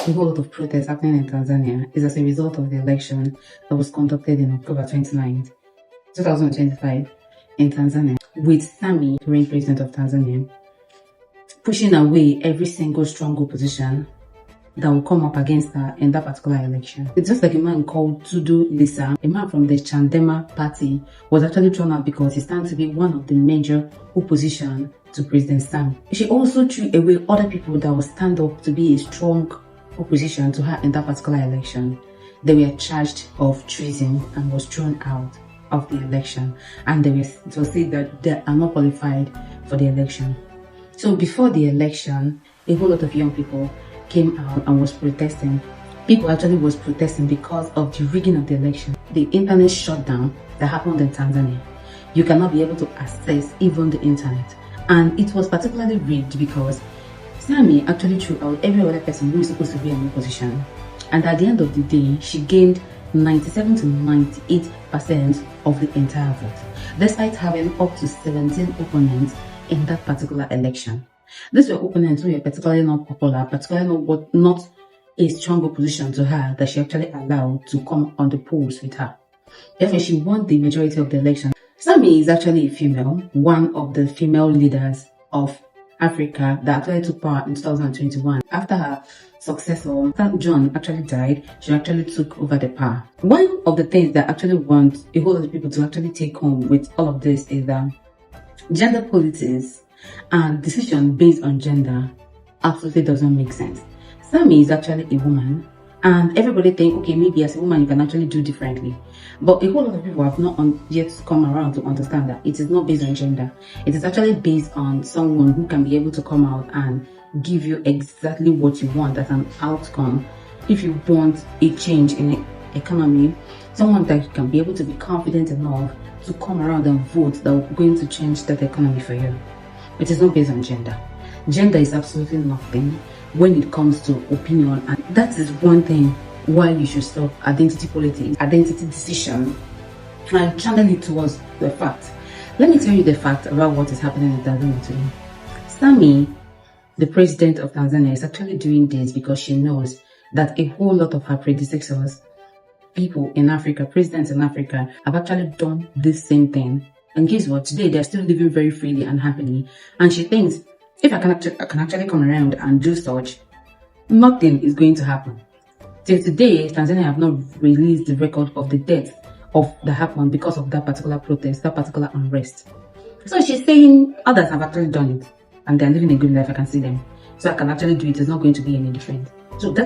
A whole lot of protests happening in Tanzania is as a result of the election that was conducted in October 29th, 2025 in Tanzania, with Sammy, current president of Tanzania, pushing away every single strong opposition that will come up against her in that particular election. It's just like a man called Tudu Lisa, a man from the Chandema party, was actually thrown out because he stands to be one of the major opposition to President Sam. She also threw away other people that would stand up to be a strong opposition to her in that particular election. They were charged of treason and was thrown out of the election, and it was said that they are not qualified for the election. So before the election, a whole lot of young people came out and was protesting. People actually was protesting because of the rigging of the election. The internet shutdown that happened in Tanzania. You cannot be able to access even the internet. And it was particularly rigged because Sammy actually threw out every other person who is supposed to be in opposition. And at the end of the day, she gained 97 to 98% of the entire vote, despite having up to 17 opponents in that particular election. These were opponents who were particularly not popular, particularly not a strong opposition to her that she actually allowed to come on the polls with her. Therefore, she won the majority of the election. Sammy is actually a female, one of the female leaders of Africa that actually took power in 2021. After her successor, John, actually died, she actually took over the power. One of the things that actually want a whole lot of people to actually take home with all of this is that gender politics and decision based on gender absolutely doesn't make sense. Sammy is actually a woman, and everybody think, okay, maybe as a woman you can actually do differently. But a whole lot of people have not yet come around to understand that it is not based on gender. It is actually based on someone who can be able to come out and give you exactly what you want as an outcome. If you want a change in the economy, someone that can be able to be confident enough to come around and vote that will going to change that economy for you. It is not based on gender. Gender is absolutely nothing when it comes to opinion, and that is one thing why you should stop identity politics, identity decision, and channel it towards the fact. Let me tell you the fact about what is happening in Tanzania today. Sammy, the president of Tanzania, is actually doing this because she knows that a whole lot of her predecessors, people in Africa, presidents in Africa, have actually done this same thing. And guess what? Today they're still living very freely and happily. And she thinks, if I can actually come around and do such, nothing is going to happen. Till today, Tanzania have not released the record of the deaths that happened because of that particular protest, that particular unrest. So she's saying others have actually done it and they're living a good life. I can see them. So I can actually do it. It's not going to be any different. So that